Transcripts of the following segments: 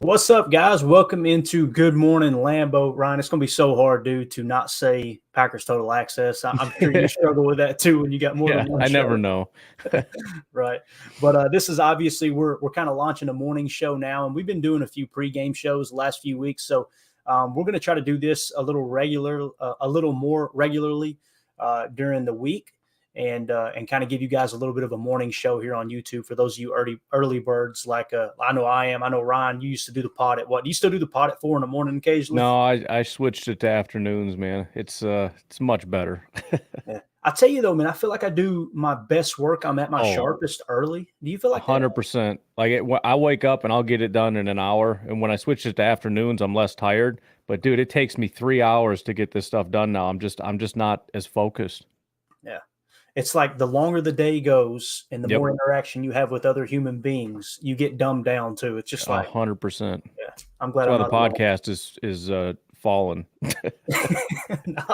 What's up, guys? Welcome into Good Morning Lambeau. Ryan, it's going to be so hard, dude, to not say Packers Total Access. I'm sure you struggle with that, too, when you got more than one show. I never know. Right. But this is obviously we're kind of launching a morning show now, and we've been doing a few pregame shows the last few weeks. So we're going to try to do this a little more regularly during the week. And kind of give you guys a little bit of a morning show here on YouTube for those of you early birds like I know I am. I know, Ryan, you used to do the pod at what? Do you still do the pod at 4 in the morning occasionally? No, I switched it to afternoons, man. It's much better. Yeah. I tell you, though, man, I feel like I do my best work. I'm at my sharpest early. Do you feel like 100%. Like I wake up and I'll get it done in an hour. And when I switch it to afternoons, I'm less tired. But, dude, it takes me 3 hours to get this stuff done now. I'm just not as focused. Yeah. It's like the longer the day goes and the more interaction you have with other human beings, you get dumbed down too. It's just like 100%. Yeah, I'm glad. That's why the podcast is fallen. No,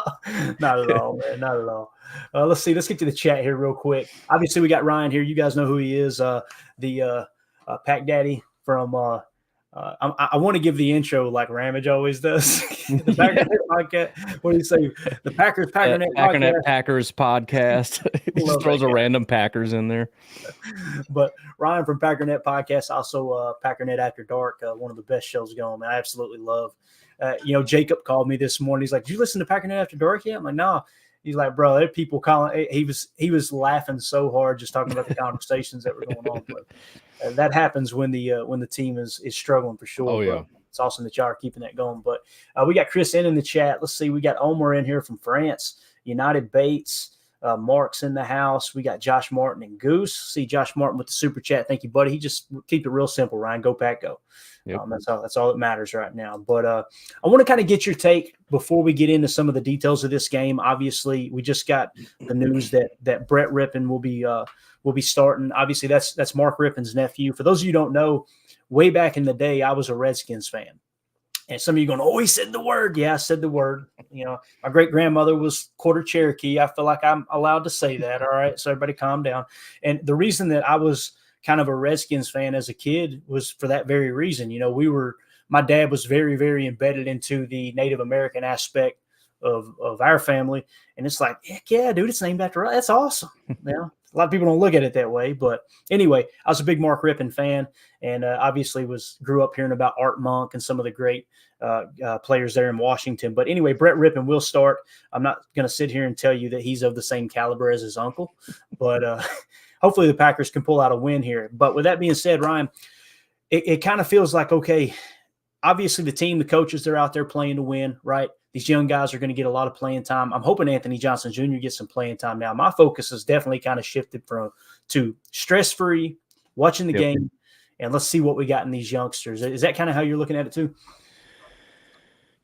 not at all, man. Not at all. Let's see. Let's get to the chat here real quick. Obviously, we got Ryan here. You guys know who he is. The Pack Daddy from. I want to give the intro like Ramage always does. The Packernet podcast. What do you say? The Packernet Packers podcast. He just throws a random Packers in there. But Ryan from Packernet podcast, also Packernet After Dark, one of the best shows going. Man, I absolutely love. Jacob called me this morning. He's like, "Did you listen to Packernet After Dark yet?" I'm like, "No." He's like, "Bro, there are people calling." He was laughing so hard just talking about the conversations that were going on. But that happens when the team is struggling for sure. Oh yeah, it's awesome that y'all are keeping that going. But we got Chris in the chat. Let's see, we got Omar in here from France. United Bates, Mark's in the house. We got Josh Martin and Goose. See Josh Martin with the super chat. Thank you, buddy. He just keep it real simple. Ryan, go Pack, go. Yep. That's all that matters right now. But I want to kind of get your take before we get into some of the details of this game. Obviously, we just got the news that Brett Rippon will be starting. Obviously, that's Mark Rippon's nephew. For those of you who don't know, way back in the day, I was a Redskins fan. And some of you going, "Oh, he said the word." Yeah, I said the word. My great grandmother was quarter Cherokee. I feel like I'm allowed to say that. All right, so everybody calm down. And the reason that I was kind of a Redskins fan as a kid was for that very reason. My dad was very, very embedded into the Native American aspect of our family. And it's like, heck yeah, dude, it's named after us. That's awesome. A lot of people don't look at it that way. But anyway, I was a big Mark Rippon fan and obviously grew up hearing about Art Monk and some of the great players there in Washington. But anyway, Brett Rippon will start. I'm not going to sit here and tell you that he's of the same caliber as his uncle. But hopefully the Packers can pull out a win here. But with that being said, Ryan, it kind of feels like, okay, obviously the coaches, they're out there playing to win, right? These young guys are going to get a lot of playing time. I'm hoping Anthony Johnson Jr. gets some playing time now. My focus has definitely kind of shifted to stress-free, watching the game, and let's see what we got in these youngsters. Is that kind of how you're looking at it too?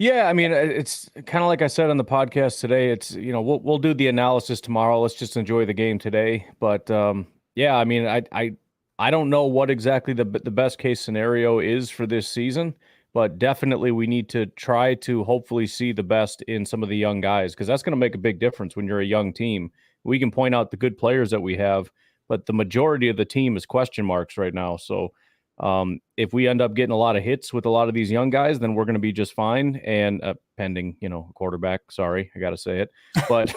Yeah, I mean, it's kind of like I said on the podcast today. It's we'll do the analysis tomorrow. Let's just enjoy the game today. But yeah, I mean, I don't know what exactly the best case scenario is for this season. But definitely we need to try to hopefully see the best in some of the young guys because that's going to make a big difference when you're a young team. We can point out the good players that we have, but the majority of the team is question marks right now. So if we end up getting a lot of hits with a lot of these young guys, then we're going to be just fine. And pending, quarterback, sorry, I got to say it. But,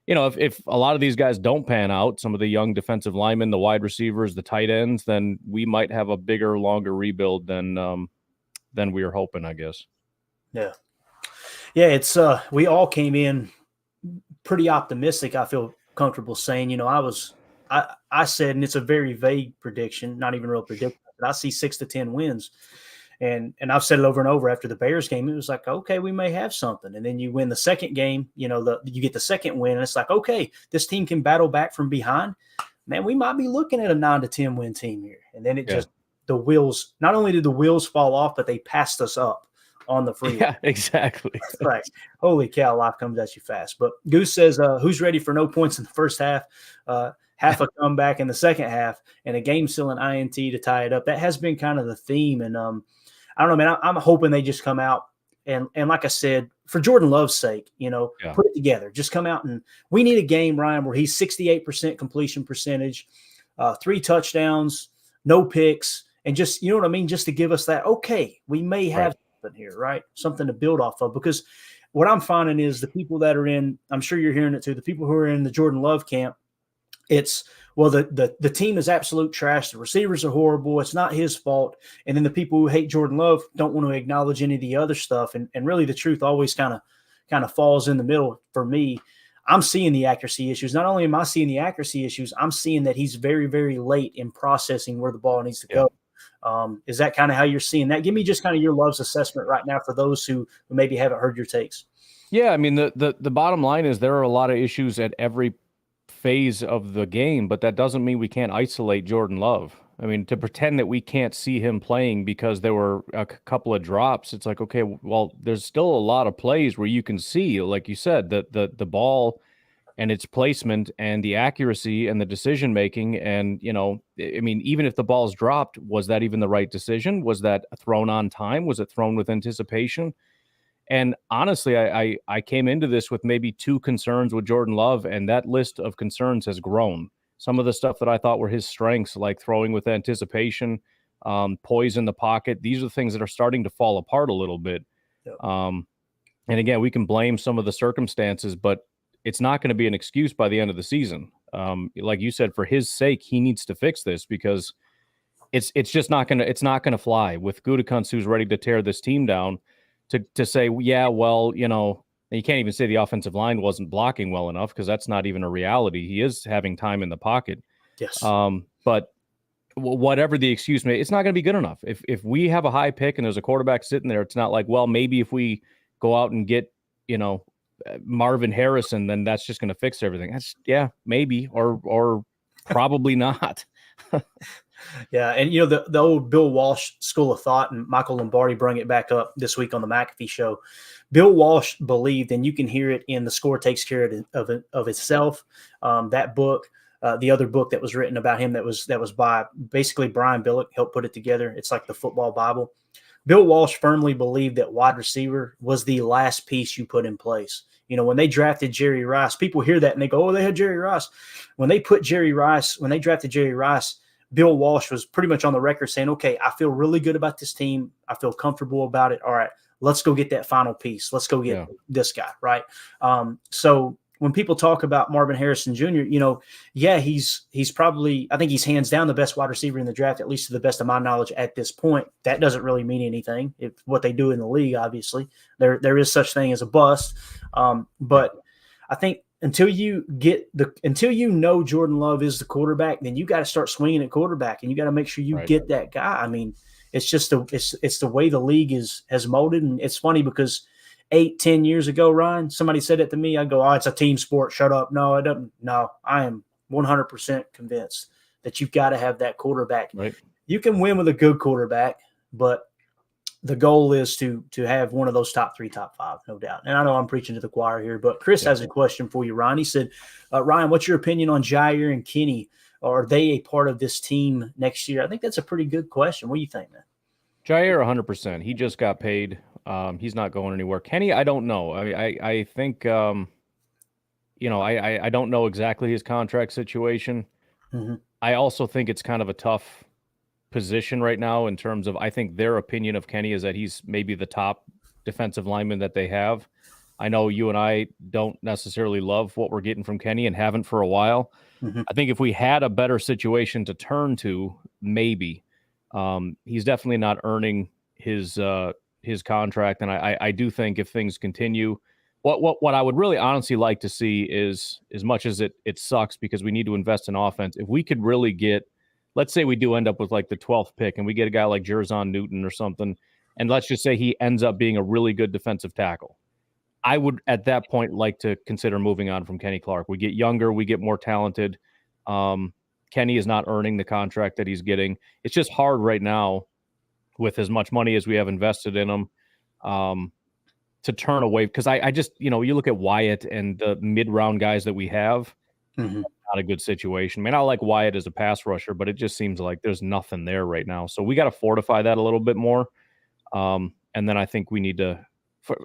if a lot of these guys don't pan out, some of the young defensive linemen, the wide receivers, the tight ends, then we might have a bigger, longer rebuild than we were hoping, I guess. Yeah. Yeah, it's we all came in pretty optimistic, I feel comfortable saying. I said, and it's a very vague prediction, not even real prediction, but I see 6 to 10 wins. And I've said it over and over after the Bears game. It was like, okay, we may have something. And then you win the second game, you get the second win, and it's like, okay, this team can battle back from behind. Man, we might be looking at a 9 to 10 win team here. And then the wheels, not only did the wheels fall off, but they passed us up on the freeway. Yeah, exactly. Right. Holy cow, life comes at you fast. But Goose says, who's ready for no points in the first half? Half a comeback in the second half, and a game still an INT to tie it up. That has been kind of the theme. And I don't know, man. I'm hoping they just come out and like I said, for Jordan Love's sake, put it together. Just come out and we need a game, Ryan, where he's 68% completion percentage, 3 touchdowns, no picks, and just, you know what I mean, just to give us that, okay, we may have something here, right? Something to build off of. Because what I'm finding is the people that are in, I'm sure you're hearing it too, the people who are in the Jordan Love camp, it's, well, the team is absolute trash. The receivers are horrible. It's not his fault. And then the people who hate Jordan Love don't want to acknowledge any of the other stuff. And really the truth always kind of falls in the middle for me. I'm seeing the accuracy issues. Not only am I seeing the accuracy issues, I'm seeing that he's very, very late in processing where the ball needs to go. Is that kind of how you're seeing that? Give me just kind of your Love's assessment right now for those who maybe haven't heard your takes. Yeah, I mean, the bottom line is there are a lot of issues at every phase of the game, but that doesn't mean we can't isolate Jordan Love. I mean, to pretend that we can't see him playing because there were a couple of drops, it's like, okay, well, there's still a lot of plays where you can see, like you said, the ball and its placement and the accuracy and the decision making. And, you know, I mean, even if the ball's dropped, was that even the right decision? Was that thrown on time? Was it thrown with anticipation? And honestly, I came into this with maybe 2 concerns with Jordan Love, and that list of concerns has grown. Some of the stuff that I thought were his strengths, like throwing with anticipation, poise in the pocket, these are the things that are starting to fall apart a little bit. Yep. And again, we can blame some of the circumstances, but it's not going to be an excuse by the end of the season. Like you said, for his sake, he needs to fix this because it's just not going to fly with Gutekunst, who's ready to tear this team down. To say, yeah, well, you know, you can't even say the offensive line wasn't blocking well enough because that's not even a reality. He is having time in the pocket. Yes. But whatever the excuse may, it's not going to be good enough. If we have a high pick and there's a quarterback sitting there, it's not like, well, maybe if we go out and get, you know, Marvin Harrison, then that's just going to fix everything. That's, yeah, maybe, or probably not. Yeah, and you know the old Bill Walsh school of thought, and Michael Lombardi brought it back up this week on the McAfee show. Bill Walsh believed, and you can hear it in The Score Takes Care of Itself. That book, the other book that was written about him that was by basically Brian Billick, helped put it together. It's like the football Bible. Bill Walsh firmly believed that wide receiver was the last piece you put in place. You know, when they drafted Jerry Rice, people hear that and they go, "Oh, they had Jerry Rice." When they drafted Jerry Rice, Bill Walsh was pretty much on the record saying, okay, I feel really good about this team. I feel comfortable about it. All right, let's go get that final piece. Let's go get this guy, right? So when people talk about Marvin Harrison Jr., you know, yeah, he's probably, I think he's hands down the best wide receiver in the draft, at least to the best of my knowledge at this point. That doesn't really mean anything. It's what they do in the league, obviously. There is such thing as a bust. But I think until you know Jordan Love is the quarterback, then you got to start swinging at quarterback, and you got to make sure you get that guy. I mean, it's just it's the way the league has molded, and it's funny because 8-10 years ago, Ryan, somebody said it to me. I go, "Oh, it's a team sport. Shut up." No, it doesn't. No, I am 100% convinced that you've got to have that quarterback. Right. You can win with a good quarterback, but the goal is to have one of those top 3, top 5, no doubt. And I know I'm preaching to the choir here, but Chris has a question for you, Ryan. He said, Ryan, what's your opinion on Jair and Kenny? Are they a part of this team next year? I think that's a pretty good question. What do you think, man? Jair, 100%. He just got paid. He's not going anywhere. Kenny, I don't know. I think, you know, I don't know exactly his contract situation. Mm-hmm. I also think it's kind of a tough position right now in terms of, I think their opinion of Kenny is that he's maybe the top defensive lineman that they have. I know you and I don't necessarily love what we're getting from Kenny and haven't for a while. Mm-hmm. I think if we had a better situation to turn to, maybe. He's definitely not earning his contract, and I do think if things continue, what I would really honestly like to see is, as much as it sucks because we need to invest in offense, if we could really get, let's say we do end up with like the 12th pick and we get a guy like Jerzon Newton or something, and let's just say he ends up being a really good defensive tackle. I would, at that point, like to consider moving on from Kenny Clark. We get younger, we get more talented. Kenny is not earning the contract that he's getting. It's just hard right now with as much money as we have invested in him to turn away. Because I just, you know, you look at Wyatt and the mid-round guys that we have, not a good situation. I mean, I like Wyatt as a pass rusher, but it just seems like there's nothing there right now. So we got to fortify that a little bit more. And then I think we need to,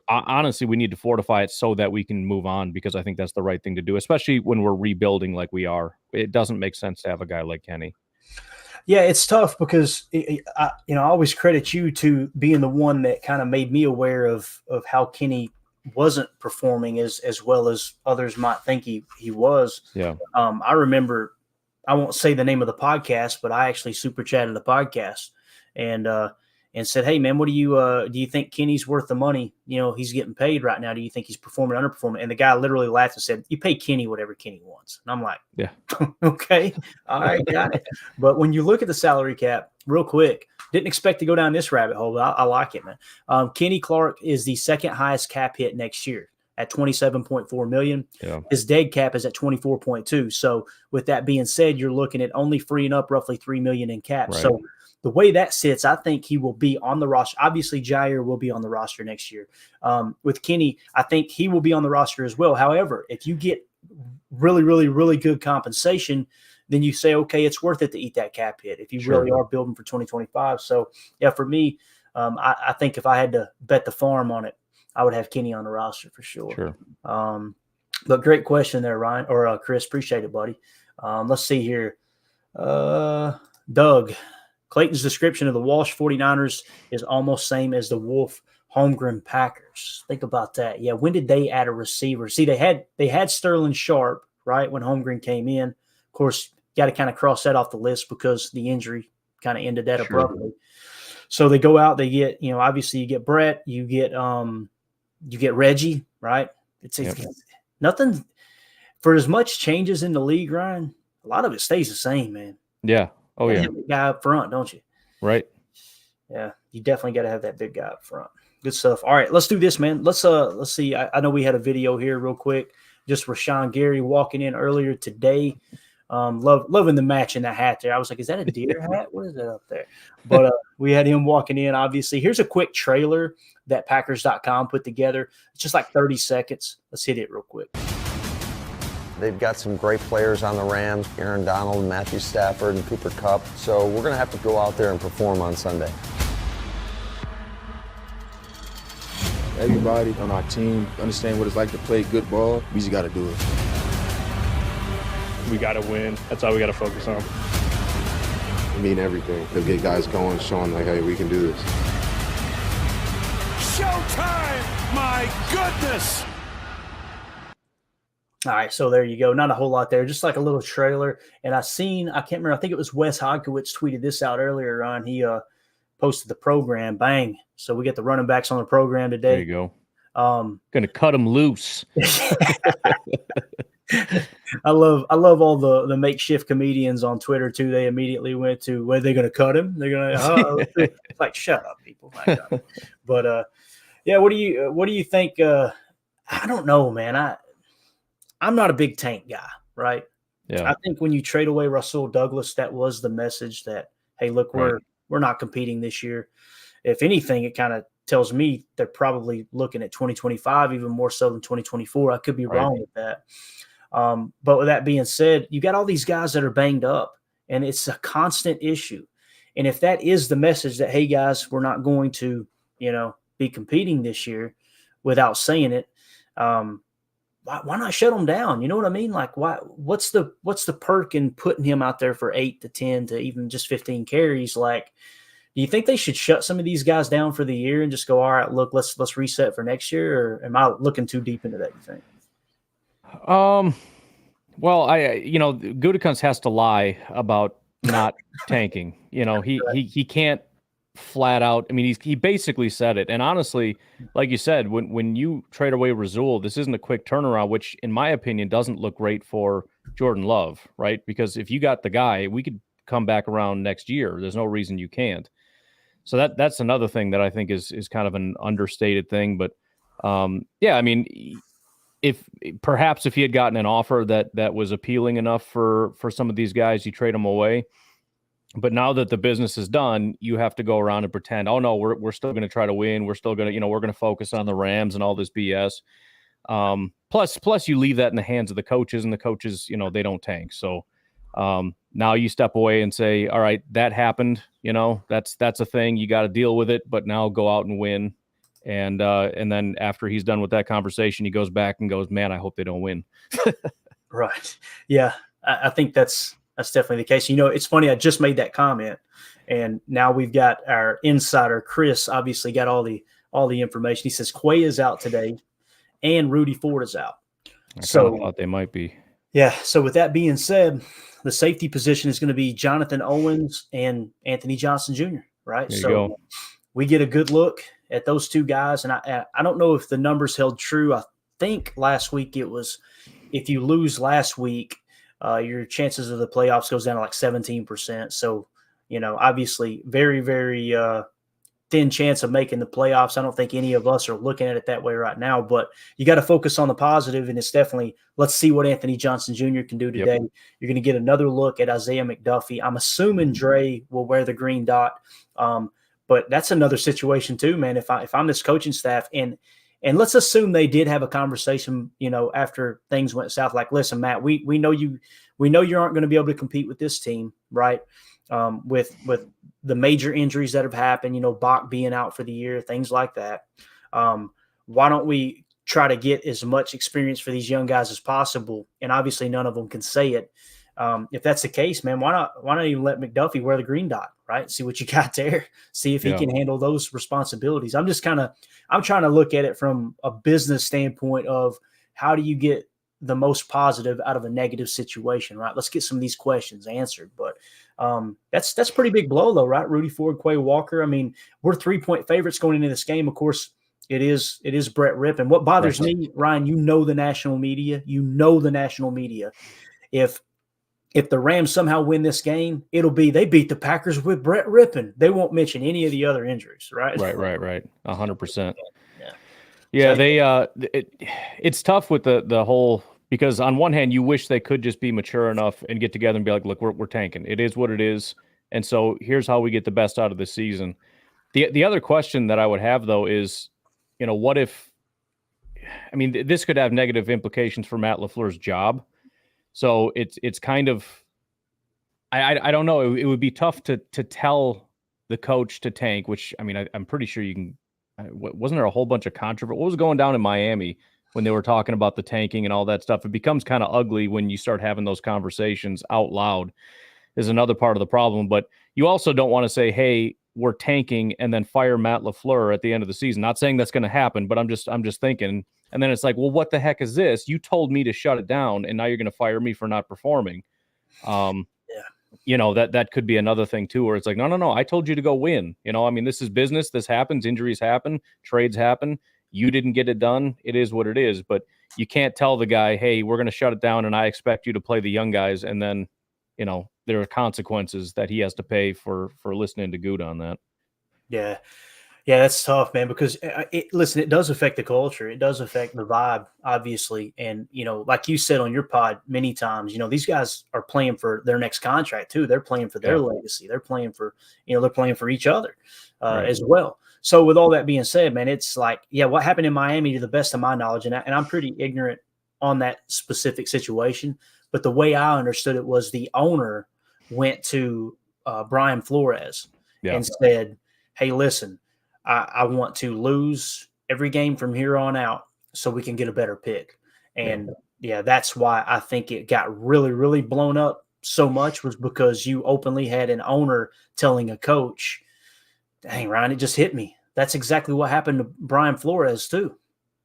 honestly, we need to fortify it so that we can move on, because I think that's the right thing to do, especially when we're rebuilding like we are. It doesn't make sense to have a guy like Kenny. Yeah, it's tough because I always credit you to being the one that kind of made me aware of how Kenny wasn't performing as well as others might think he was. Yeah. I remember, I won't say the name of the podcast, but I actually super chatted the podcast and said, "Hey man, what do you think Kenny's worth the money? He's getting paid right now. Do you think he's performing, underperforming?" And the guy literally laughed and said, "You pay Kenny whatever Kenny wants." And I'm like, Yeah. okay, all right, got it. But when you look at the salary cap, real quick, didn't expect to go down this rabbit hole, but I like it, man. Kenny Clark is the second highest cap hit next year at $27.4 million. Yeah. His dead cap is at 24.2. So with that being said, you're looking at only freeing up roughly $3 million in cap. Right. So the way that sits, I think he will be on the roster. Obviously, Jair will be on the roster next year. With Kenny, I think he will be on the roster as well. However, if you get really, really, really good compensation, then you say, okay, it's worth it to eat that cap hit if you really are building for 2025. So, yeah, for me, I think if I had to bet the farm on it, I would have Kenny on the roster for sure. But great question there, Ryan or Chris. Appreciate it, buddy. Let's see here. Doug, Clayton's description of the Walsh 49ers is almost same as the Wolf Holmgren Packers. Think about that. Yeah, when did they add a receiver? See, they had Sterling Sharp, right, when Holmgren came in. Of course, got to kind of cross that off the list because the injury kind of ended that abruptly. So they go out, they get, obviously you get Brett, you get Reggie, right? It's nothing for as much changes in the league, Ryan. A lot of it stays the same, man. Yeah. Oh, yeah. You have a guy up front, don't you? Right. Yeah, you definitely got to have that big guy up front. Good stuff. All right, let's do this, man. Let's see. I know we had a video here real quick. Just Rashawn Gary walking in earlier today. Loving the match in that hat there. I was like, is that a deer hat? What is that up there? But we had him walking in, obviously. Here's a quick trailer that Packers.com put together. It's just like 30 seconds. Let's hit it real quick. They've got some great players on the Rams, Aaron Donald, Matthew Stafford, and Cooper Kupp. So we're going to have to go out there and perform on Sunday. Everybody on our team understand what it's like to play good ball. We just got to do it. We got to win. That's all we got to focus on. I mean everything. To get guys going, showing like, hey, we can do this. Showtime! My goodness! All right, so there you go. Not a whole lot there, just like a little trailer. And I can't remember, I think it was Wes Hodkiewicz tweeted this out earlier on. He posted the program. Bang. So we get the running backs on the program today. There you go. Gonna cut them loose. I love all the makeshift comedians on Twitter too. They immediately went to, where they're gonna cut him. They're gonna it's like, shut up, people. But yeah, what do you think? I don't know, man. I'm not a big Tank guy, right? Yeah. I think when you trade away Russell Douglas, that was the message that, hey, look, we're not competing this year. If anything, it kind of tells me they're probably looking at 2025 even more so than 2024. I could be wrong with that. But with that being said, you got all these guys that are banged up, and it's a constant issue. And if that is the message that, hey, guys, we're not going to, be competing this year without saying it, why not shut him down? You know what I mean? Like, what's the perk in putting him out there for 8 to 10 to even just 15 carries? Like, do you think they should shut some of these guys down for the year and just go, all right, look, let's reset for next year? Or am I looking too deep into that, you think? Well, Gutekunst has to lie about not tanking. He can't flat out. I mean, he basically said it. And honestly, like you said, when you trade away Rasul, this isn't a quick turnaround, which in my opinion doesn't look great for Jordan Love, right? Because if you got the guy, we could come back around next year. There's no reason you can't. So that's another thing that I think is kind of an understated thing. But yeah, I mean, if he had gotten an offer that was appealing enough for some of these guys, you trade them away. But now that the business is done, you have to go around and pretend, oh no, we're still going to try to win. We're still going to, we're going to focus on the Rams and all this BS. Plus you leave that in the hands of the coaches, and the coaches, they don't tank. So now you step away and say, all right, that happened. That's a thing. You got to deal with it. But now go out and win. And then after he's done with that conversation, he goes back and goes, man, I hope they don't win. Right. Yeah. I think that's That's definitely the case. You know, it's funny. I just made that comment, and now we've got our insider Chris. Obviously, got all the information. He says Quay is out today, and Rudy Ford is out. I kind of thought they might be. Yeah. So with that being said, the safety position is going to be Jonathan Owens and Anthony Johnson Jr. Right. There you so go. we get a good look at those two guys, and I don't know if the numbers held true. I think last week it was if you lose last week, your chances of the playoffs goes down to like 17%. So, you know, obviously very, very thin chance of making the playoffs. I don't think any of us are looking at it that way right now, but you got to focus on the positive, and it's definitely let's see what Anthony Johnson Jr. can do today. Yep. You're going to get another look at Isaiah McDuffie. I'm assuming Dre will wear the green dot, but that's another situation too, man. If I'm this coaching staff, and let's assume they did have a conversation, you know, after things went south, like, listen, Matt, we know you aren't going to be able to compete with this team, right? With the major injuries that have happened, you know, Bach being out for the year, things like that. Why don't we try to get as much experience for these young guys as possible? And obviously none of them can say it. If that's the case, man, why not even let McDuffie wear the green dot, right? See what you got there. See if he can handle those responsibilities. I'm trying to look at it from a business standpoint of how do you get the most positive out of a negative situation, right? Let's get some of these questions answered. But that's pretty big blow though, right? Rudy Ford, Quay Walker. I mean, we're 3-point favorites going into this game. Of course, it is Brett Ripp. And what bothers me, Ryan, you know the national media. If the Rams somehow win this game, it'll be they beat the Packers with Brett Rippon. They won't mention any of the other injuries, right? Right. 100%. Yeah, it's tough with the whole, because on one hand, you wish they could just be mature enough and get together and be like, look, we're tanking. It is what it is. And so here's how we get the best out of the season. The other question that I would have, though, is, you know, what if, I mean, this could have negative implications for Matt LaFleur's job. So it's kind of, I don't know. It would be tough to tell the coach to tank, which, I mean, I'm pretty sure you can. Wasn't there a whole bunch of controversy? What was going down in Miami when they were talking about the tanking and all that stuff? It becomes kind of ugly when you start having those conversations out loud, is another part of the problem. But you also don't want to say, hey, we're tanking, and then fire Matt LaFleur at the end of the season. Not saying that's going to happen, but I'm just thinking. And then it's like, well, what the heck is this? You told me to shut it down, and now you're going to fire me for not performing. You know, that could be another thing too, where it's like, no, I told you to go win. You know, I mean, this is business. This happens. Injuries happen. Trades happen. You didn't get it done. It is what it is. But you can't tell the guy, hey, we're going to shut it down, and I expect you to play the young guys. And then, you know, there are consequences that he has to pay for listening to Good on that. Yeah. Yeah, that's tough, man, because listen, it does affect the culture. It does affect the vibe, obviously. And, you know, like you said on your pod many times, you know, these guys are playing for their next contract too. They're playing for their legacy. They're playing for, you know, they're playing for each other as well. So with all that being said, man, it's like, yeah, what happened in Miami, to the best of my knowledge, and I'm pretty ignorant on that specific situation, but the way I understood it was the owner went to Brian Flores and said, hey, listen, I want to lose every game from here on out so we can get a better pick. And that's why I think it got really, really blown up so much, was because you openly had an owner telling a coach, dang, Ryan, it just hit me. That's exactly what happened to Brian Flores too,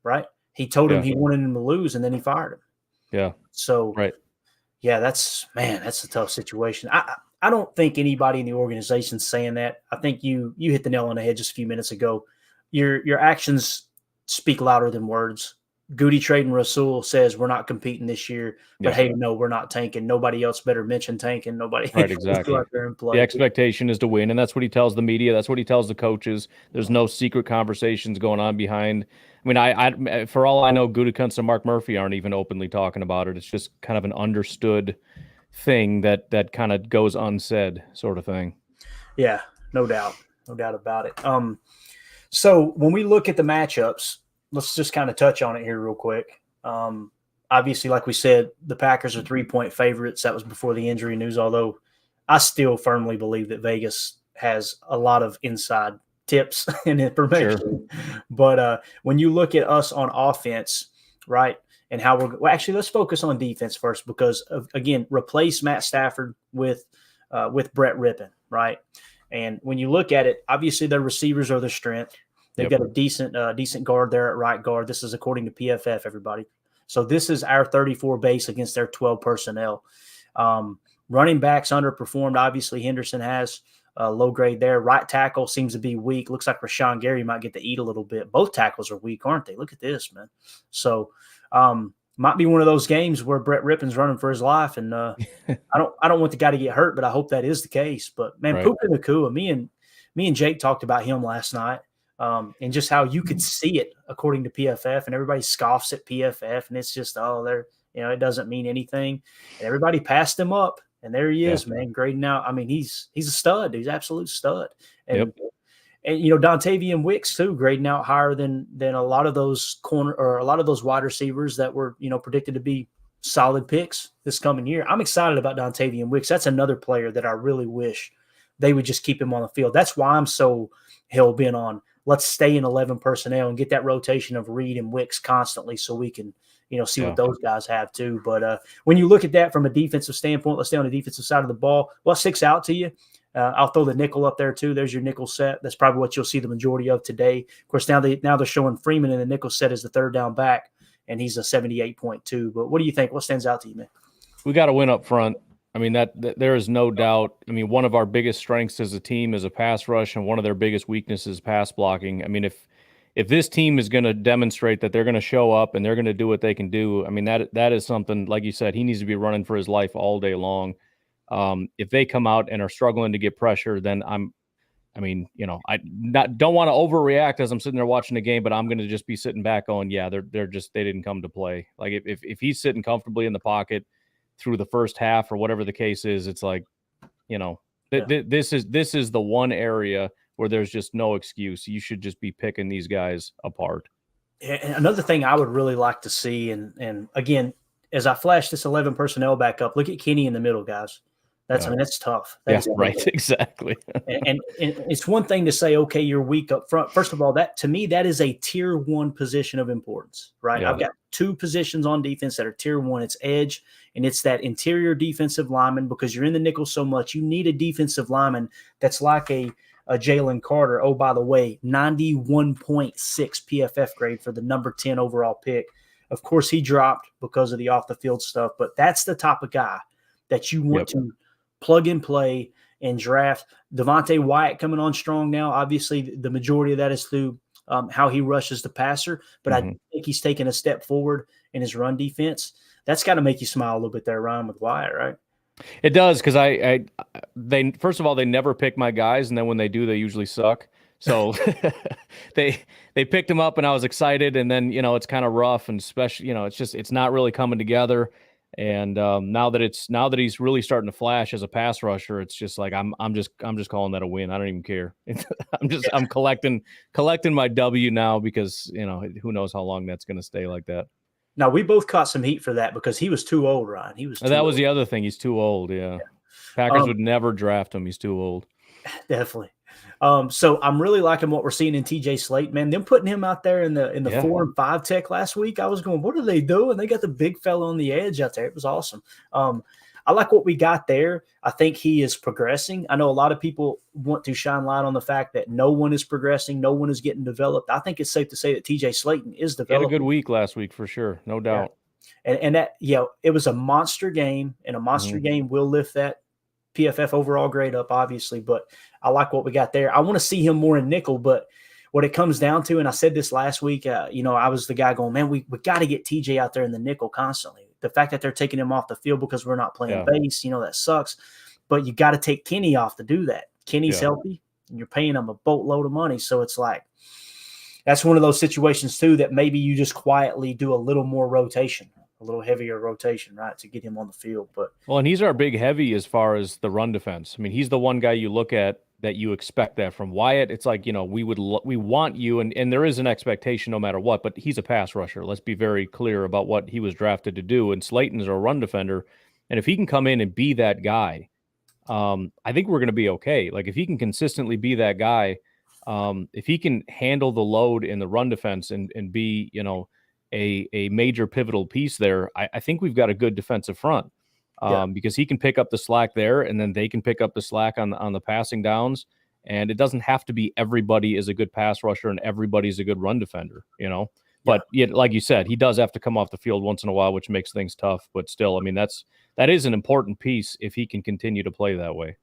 right? He told him he wanted him to lose, and then he fired him. Yeah. So, that's a tough situation. I don't think anybody in the organization is saying that. I think you hit the nail on the head just a few minutes ago. Your actions speak louder than words. Goody trading Rasul says we're not competing this year, but hey, no, we're not tanking. Nobody else better mention tanking. Nobody. Right, exactly. Go out there and play. The expectation is to win, and that's what he tells the media. That's what he tells the coaches. There's no secret conversations going on behind. I mean, I for all I know, Gutekunst and Mark Murphy aren't even openly talking about it. It's just kind of an understood thing that kind of goes unsaid, sort of thing. Yeah, no doubt about it. So when we look at the matchups, let's just kind of touch on it here real quick. Obviously, like we said, the Packers are 3-point favorites. That was before the injury news, although I still firmly believe that Vegas has a lot of inside tips and information. Sure. But when you look at us on offense, right, and how well, actually, let's focus on defense first because, again, replace Matt Stafford with Brett Rippon, right? And when you look at it, obviously their receivers are their strength. They've got a decent guard there at right guard. This is according to PFF, everybody. So this is our 34 base against their 12 personnel. Running backs underperformed. Obviously, Henderson has a low grade there. Right tackle seems to be weak. Looks like Rashawn Gary might get to eat a little bit. Both tackles are weak, aren't they? Look at this, man. So might be one of those games where Brett Rippon's running for his life, and I don't want the guy to get hurt, but I hope that is the case. But man, Puka Nacua, me and Jake talked about him last night, and just how you could see it according to PFF, and everybody scoffs at PFF, and it's just it doesn't mean anything, and everybody passed him up, and there he is, man, grading out. I mean, he's a stud. He's an absolute stud, and Dontavian Wicks too, grading out higher than a lot of those wide receivers that were predicted to be solid picks this coming year. I'm excited about Dontavian Wicks. That's another player that I really wish they would just keep him on the field. That's why I'm so hell bent on let's stay in 11 personnel and get that rotation of Reed and Wicks constantly, so we can see what those guys have too. But when you look at that from a defensive standpoint, let's stay on the defensive side of the ball. What sticks out to you? I'll throw the nickel up there too. There's your nickel set. That's probably what you'll see the majority of today. Of course, now they're showing Freeman in the nickel set as the third down back, and he's a 78.2. But what do you think? What stands out to you, man? We got to win up front. I mean, that there is no doubt. I mean, one of our biggest strengths as a team is a pass rush, and one of their biggest weaknesses is pass blocking. I mean, if this team is going to demonstrate that they're going to show up and they're going to do what they can do, I mean, that is something, like you said, he needs to be running for his life all day long. If they come out and are struggling to get pressure, then I don't want to overreact as I'm sitting there watching the game, but I'm going to just be sitting back going, yeah, they didn't come to play. Like if he's sitting comfortably in the pocket through the first half or whatever the case is, it's like, this is the one area where there's just no excuse. You should just be picking these guys apart. And another thing I would really like to see, and again, as I flash this 11 personnel back up, look at Kenny in the middle, guys. I mean, that's tough. Right, exactly. and it's one thing to say, okay, you're weak up front. First of all, that to me, that is a tier 1 position of importance, right? Yeah. I've got 2 positions on defense that are tier 1. It's edge, and it's that interior defensive lineman, because you're in the nickel so much. You need a defensive lineman that's like a Jalen Carter. Oh, by the way, 91.6 PFF grade for the number 10 overall pick. Of course, he dropped because of the off-the-field stuff, but that's the type of guy that you want to plug and play and draft. Devontae Wyatt coming on strong now. Obviously, the majority of that is through how he rushes the passer, but I think he's taken a step forward in his run defense. That's got to make you smile a little bit there, Ryan, with Wyatt, right? It does, because they first of all, they never pick my guys, and then when they do, they usually suck. So they picked him up, and I was excited, and then it's kind of rough, and especially it's not really coming together. And now that he's really starting to flash as a pass rusher, it's just like I'm just calling that a win. I don't even care. I'm collecting my W now, because who knows how long that's going to stay like that. Now, we both caught some heat for that because he was too old, Ryan. That was the other thing. He's too old. Yeah. Packers would never draft him. He's too old. Definitely. So I'm really liking what we're seeing in TJ Slate, man. Them putting him out there in the 4 and 5 tech last week, I was going, what are they doing? They got the big fella on the edge out there. It was awesome. I like what we got there. I think he is progressing. I know a lot of people want to shine light on the fact that no one is progressing, no one is getting developed. I think it's safe to say that TJ Slayton is developing. He had a good week last week for sure, no doubt. Yeah. And that, it was a monster game, and a monster game will lift that PFF overall grade up, obviously, but I like what we got there. I want to see him more in nickel, but what it comes down to, and I said this last week, I was the guy going, man, we got to get TJ out there in the nickel constantly. The fact that they're taking him off the field because we're not playing base, that sucks. But you got to take Kenny off to do that. Kenny's healthy, and you're paying him a boatload of money. So it's like, that's one of those situations too that maybe you just quietly do a little more rotation, a little heavier rotation, right, to get him on the field. But and he's our big heavy as far as the run defense. I mean, he's the one guy you look at that you expect that from. Wyatt, it's like, we want you, and there is an expectation no matter what, but he's a pass rusher. Let's be very clear about what he was drafted to do. And Slayton's a run defender. And if he can come in and be that guy, I think we're going to be okay. Like, if he can consistently be that guy, if he can handle the load in the run defense and be, a major pivotal piece there, I think we've got a good defensive front because he can pick up the slack there, and then they can pick up the slack on the passing downs. And it doesn't have to be everybody is a good pass rusher and everybody's a good run defender, But like you said, he does have to come off the field once in a while, which makes things tough. But still, I mean, that is an important piece if he can continue to play that way.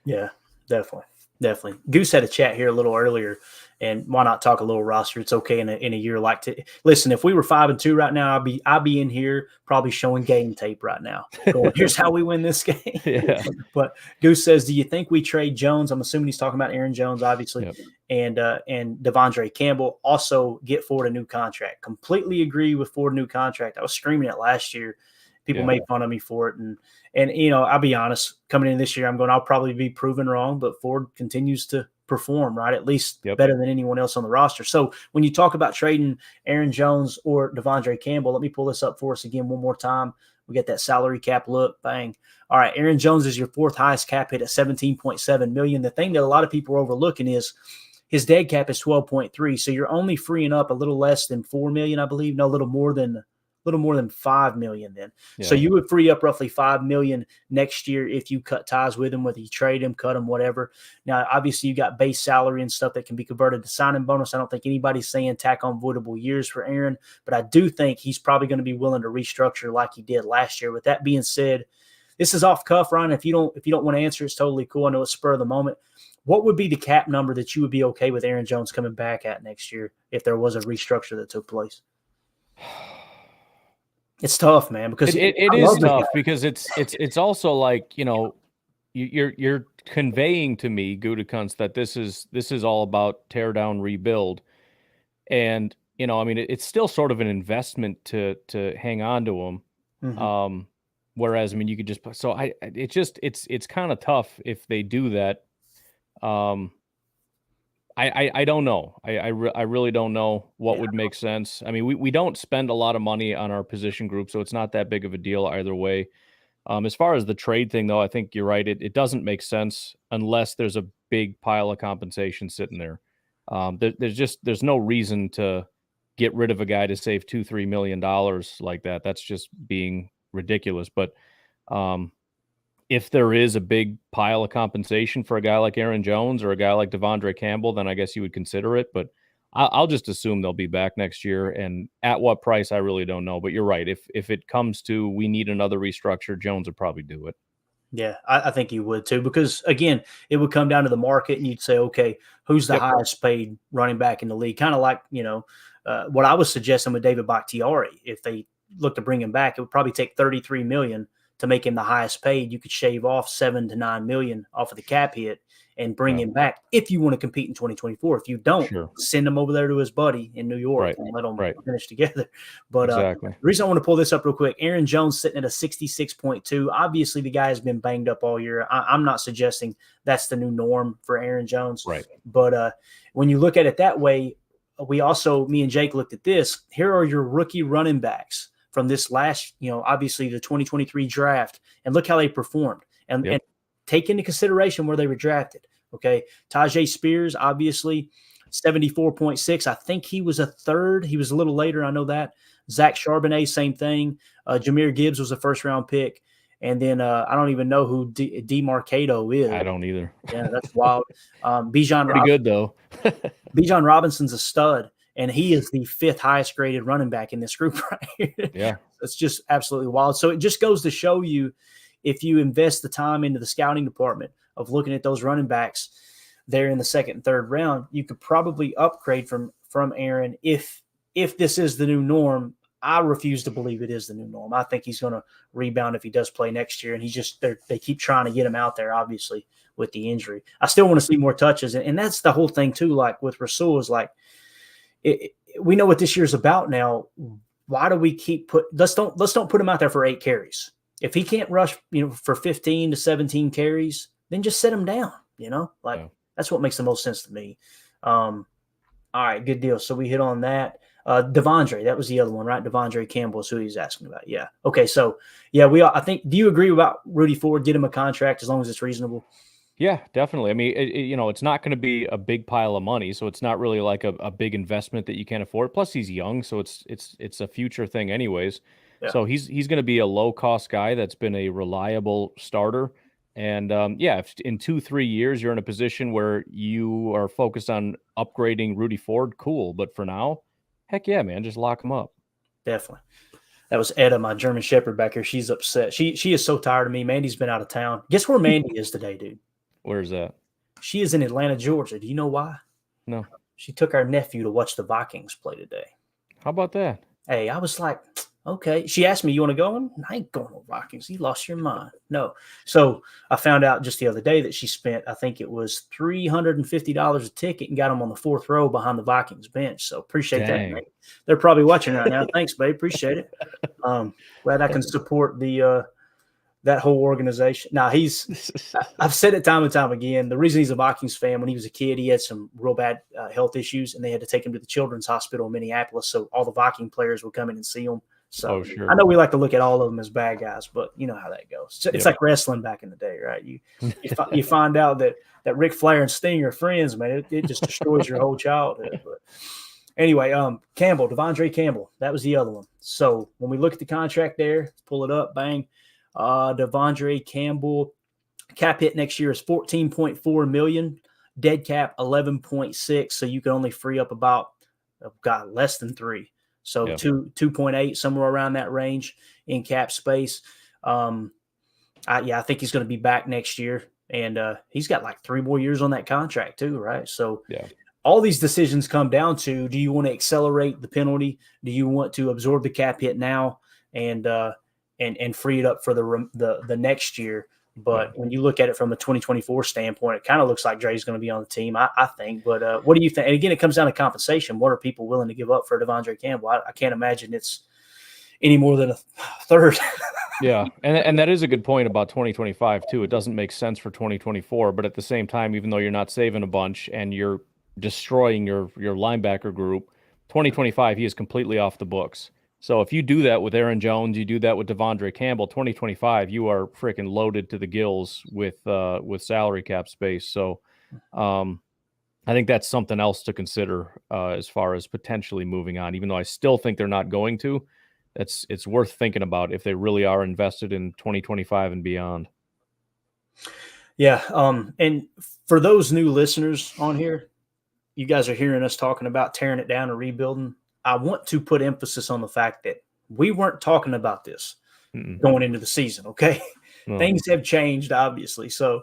Yeah, definitely. Definitely. Goose had a chat here a little earlier, and why not talk a little roster? It's okay in a year like listen, if we were 5-2 right now, I'd be in here probably showing game tape right now. Going, here's how we win this game. Yeah. But Goose says, do you think we trade Jones? I'm assuming he's talking about Aaron Jones, obviously, and Devondre Campbell. Also get Ford a new contract. Completely agree with Ford a new contract. I was screaming it last year. People made fun of me for it. And I'll be honest, coming in this year, I'll probably be proven wrong, but Ford continues to perform, right? At least better than anyone else on the roster. So when you talk about trading Aaron Jones or Devondre Campbell, let me pull this up for us again one more time. We get that salary cap look, bang. All right, Aaron Jones is your fourth highest cap hit at $17.7 million. The thing that a lot of people are overlooking is his dead cap is 12.3. So you're only freeing up a little less than $4 million, I believe. No, a little more than $5 million then. Yeah. So you would free up roughly $5 million next year if you cut ties with him, whether you trade him, cut him, whatever. Now, obviously, you got base salary and stuff that can be converted to signing bonus. I don't think anybody's saying tack on voidable years for Aaron, but I do think he's probably going to be willing to restructure like he did last year. With that being said, this is off cuff, Ryan. If you don't want to answer, it's totally cool. I know it's spur of the moment. What would be the cap number that you would be okay with Aaron Jones coming back at next year if there was a restructure that took place? It's tough, man, because it is tough because it's also like, you're conveying to me, Gutekunst, that this is all about tear down, rebuild. And, it's still sort of an investment to hang on to him. Mm-hmm. Whereas, you could just, so it's kind of tough if they do that. I don't know. I really don't know what would make sense. We don't spend a lot of money on our position group, so it's not that big of a deal either way. As far as the trade thing, though, I think you're right. It doesn't make sense unless there's a big pile of compensation sitting there. There's no reason to get rid of a guy to save $2-3 million like that. That's just being ridiculous. But if there is a big pile of compensation for a guy like Aaron Jones or a guy like Devondre Campbell, then I guess you would consider it. But I'll just assume they'll be back next year. And at what price, I really don't know. But you're right. If it comes to we need another restructure, Jones would probably do it. Yeah, I think you would too. Because, again, it would come down to the market and you'd say, okay, who's the highest paid running back in the league? Kind of like, what I was suggesting with David Bakhtiari. If they look to bring him back, it would probably take $33 million to make him the highest paid. You could shave off $7 to $9 million off of the cap hit and bring him back if you want to compete in 2024. If you don't, send him over there to his buddy in New York and let them finish together. But the reason I want to pull this up real quick, Aaron Jones sitting at a 66.2. Obviously, the guy has been banged up all year. I'm not suggesting that's the new norm for Aaron Jones. Right. But when you look at it that way, we also, me and Jake looked at this. Here are your rookie running backs from this last, obviously the 2023 draft, and look how they performed. And take into consideration where they were drafted. Okay. Tajay Spears, obviously 74.6. I think he was a third. He was a little later. I know that. Zach Charbonnet, same thing. Jahmyr Gibbs was a first round pick. And then I don't even know who DeMarcado is. I don't either. Yeah, that's wild. Bijan Pretty good, though. Bijan Robinson's a stud. And he is the fifth highest graded running back in this group right here. Yeah. It's just absolutely wild. So it just goes to show you, if you invest the time into the scouting department of looking at those running backs there in the second and third round, you could probably upgrade from Aaron. If this is the new norm, I refuse to believe it is the new norm. I think he's going to rebound if he does play next year. And they keep trying to get him out there, obviously, with the injury. I still want to see more touches. And that's the whole thing too. Like with Rasul is like, we know what this year's about now. Why do we keep let's don't put him out there for 8 carries. If he can't rush, for 15 to 17 carries, then just sit him down, That's what makes the most sense to me. All right, good deal. So we hit on that. Devondre, that was the other one, right? Devondre Campbell is who he's asking about. Yeah. Okay. So I think, do you agree about Rudy Ford? Get him a contract as long as it's reasonable. Yeah, definitely. I mean, it's not going to be a big pile of money, so it's not really like a big investment that you can't afford. Plus, he's young, so it's a future thing, anyways. Yeah, So he's going to be a low cost guy that's been a reliable starter. And yeah, if in 2-3 years you're in a position where you are focused on upgrading Rudy Ford, cool. But for now, heck yeah, man, just lock him up. definitely. That was Etta, my German Shepherd back here. She's upset. She is so tired of me. Mandy's been out of town. Guess where Mandy is today, dude? Where's that? She is in Atlanta, Georgia. Do you know why? No. She took our nephew to watch the Vikings play today. How about that? Hey, I was like, okay. She asked me, you want to go? I ain't going to Vikings. You lost your mind. No. So I found out just the other day that she spent, I think it was $350 a ticket and got them on the 4th row behind the Vikings bench. So appreciate Dang. that. Mate. They're probably watching right now. Thanks, babe. Appreciate it. Glad I can support that whole organization. Now I've said it time and time again. The reason he's a Vikings fan, when he was a kid, he had some real bad health issues, and they had to take him to the Children's Hospital in Minneapolis. So all the Viking players would come in and see him. So sure. I know we like to look at all of them as bad guys, but you know how that goes. It's like wrestling back in the day, right? You find out that Ric Flair and Sting are friends, man. It just destroys your whole childhood. But anyway, Campbell, Devondre Campbell, that was the other one. So when we look at the contract there, pull it up, bang. Devondre Campbell cap hit next year is $14.4 million, dead cap 11.6. So you can only free up about less than 3. So 2.8, somewhere around that range in cap space. I think he's going to be back next year, and he's got like 3 more years on that contract too, right? So all these decisions come down to: do you want to accelerate the penalty? Do you want to absorb the cap hit now and free it up for the next year? But when you look at it from a 2024 standpoint, it kind of looks like Dre's going to be on the team, I think. But what do you think? And again, it comes down to compensation. What are people willing to give up for Devondre Campbell? I can't imagine it's any more than a third. Yeah, and that is a good point about 2025 too. It doesn't make sense for 2024, but at the same time, even though you're not saving a bunch and you're destroying your linebacker group, 2025 he is completely off the books. So if you do that with Aaron Jones, you do that with Devondre Campbell, 2025 you are freaking loaded to the gills with salary cap space. So I think that's something else to consider as far as potentially moving on, even though I still think they're not going to. It's worth thinking about if they really are invested in 2025 and beyond. Yeah. And for those new listeners on here, you guys are hearing us talking about tearing it down and rebuilding. I want to put emphasis on the fact that we weren't talking about this going into the season. Okay. No. Things have changed, obviously. So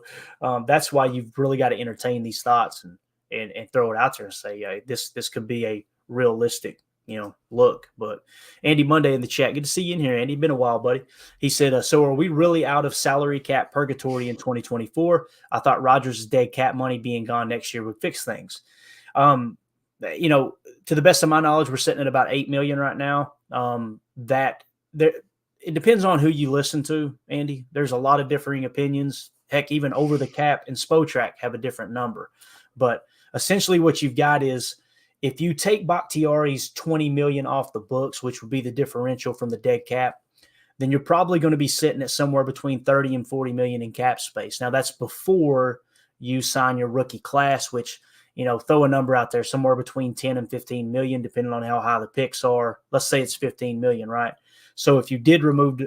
that's why you've really got to entertain these thoughts and throw it out there and say, this could be a realistic, look. But Andy Monday in the chat, good to see you in here, Andy. Been a while, buddy. He said, so are we really out of salary cap purgatory in 2024? I thought Rodgers' dead cap money being gone next year would fix things. To the best of my knowledge, we're sitting at about $8 million right now. It depends on who you listen to, Andy. There's a lot of differing opinions. Heck, even Over the Cap and Spotrac have a different number. But essentially what you've got is, if you take Bakhtiari's $20 million off the books, which would be the differential from the dead cap, then you're probably going to be sitting at somewhere between 30 and 40 million in cap space. Now that's before you sign your rookie class, which, throw a number out there, somewhere between 10 and 15 million, depending on how high the picks are. Let's say it's 15 million, right? So if you did remove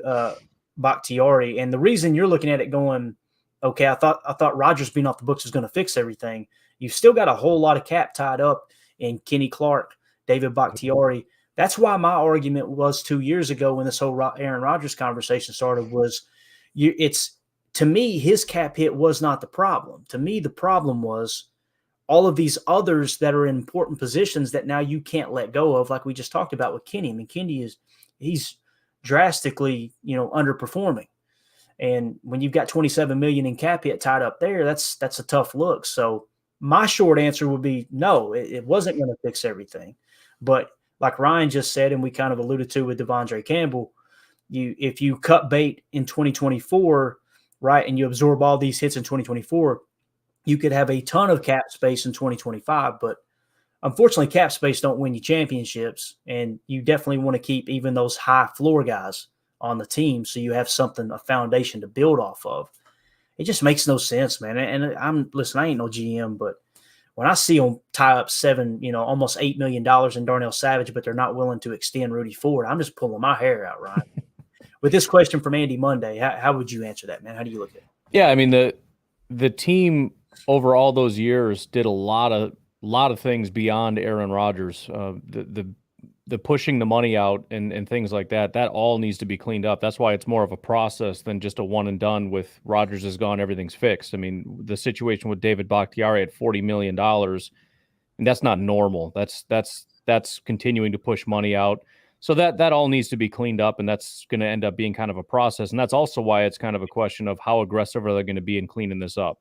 Bakhtiari, and the reason you're looking at it going, okay, I thought Rodgers being off the books was going to fix everything. You've still got a whole lot of cap tied up in Kenny Clark, David Bakhtiari. That's why my argument was 2 years ago when this whole Aaron Rodgers conversation started was, to me, his cap hit was not the problem. To me, the problem was all of these others that are in important positions that now you can't let go of, like we just talked about with Kenny. I mean, Kenny he's drastically, underperforming. And when you've got 27 million in cap hit tied up there, that's a tough look. So my short answer would be no, it wasn't going to fix everything. But like Ryan just said, and we kind of alluded to with Devondre Campbell, if you cut bait in 2024, right, and you absorb all these hits in 2024, you could have a ton of cap space in 2025. But unfortunately, cap space don't win you championships, and you definitely want to keep even those high floor guys on the team so you have something, a foundation to build off of. It just makes no sense, man. And listen, I ain't no GM, but when I see them tie up almost $8 million in Darnell Savage, but they're not willing to extend Rudy Ford, I'm just pulling my hair out, Ryan. With this question from Andy Monday, how would you answer that, man? How do you look at it? Yeah, I mean the team over all those years did a lot of things beyond Aaron Rodgers. The pushing the money out and things like that all needs to be cleaned up. That's why it's more of a process than just a one and done with Rodgers is gone, everything's fixed. I mean, the situation with David Bakhtiari at $40 million, and that's not normal. That's continuing to push money out. So that all needs to be cleaned up, and that's going to end up being kind of a process. And that's also why it's kind of a question of how aggressive are they going to be in cleaning this up.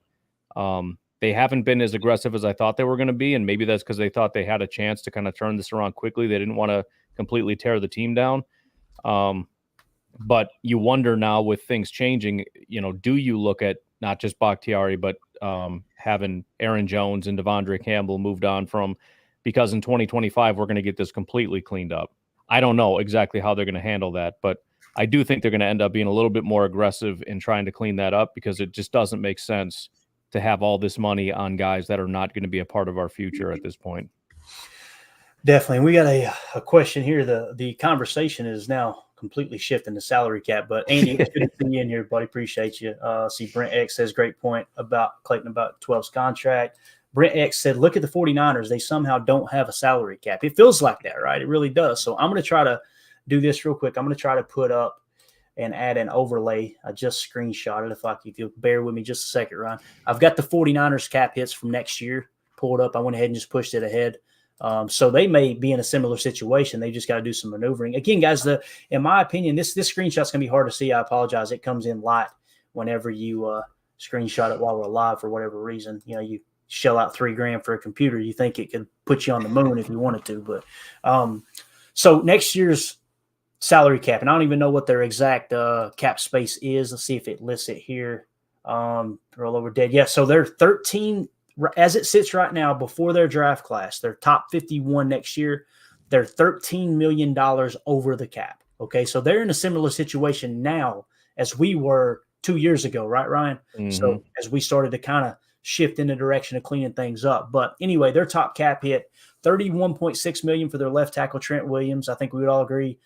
They haven't been as aggressive as I thought they were going to be, and maybe that's because they thought they had a chance to kind of turn this around quickly. They didn't want to completely tear the team down. But you wonder now with things changing, do you look at not just Bakhtiari, but having Aaron Jones and Devondre Campbell moved on from, because in 2025, we're going to get this completely cleaned up. I don't know exactly how they're going to handle that, but I do think they're going to end up being a little bit more aggressive in trying to clean that up, because it just doesn't make sense to have all this money on guys that are not going to be a part of our future at this point. Definitely. We got a question here. The conversation is now completely shifting the salary cap, but Andy, it's good to see you in here, buddy. Appreciate you. See, Brent X says, great point about Clayton, about 12's contract. Brent X said, look at the 49ers. They somehow don't have a salary cap. It feels like that, right? It really does. So I'm going to try to do this real quick. I'm going to try to put up and add an overlay. I just screenshot it. If you'll bear with me just a second, Ryan. I've got the 49ers cap hits from next year pulled up. I went ahead and just pushed it ahead. So they may be in a similar situation. They just got to do some maneuvering. Again, guys, in my opinion, this screenshot's going to be hard to see. I apologize. It comes in light whenever you screenshot it while we're live for whatever reason. You shell out $3,000 for a computer. You think it could put you on the moon if you wanted to. But so next year's salary cap, and I don't even know what their exact cap space is. Let's see if it lists it here. Roll over dead. Yeah, so they're 13 as it sits right now before their draft class. They're top 51 next year. They're $13 million over the cap. Okay, so they're in a similar situation now as we were 2 years ago, right, Ryan? Mm-hmm. So as we started to kind of shift in the direction of cleaning things up. But anyway, their top cap hit $31.6 million for their left tackle, Trent Williams. I think we would all agree,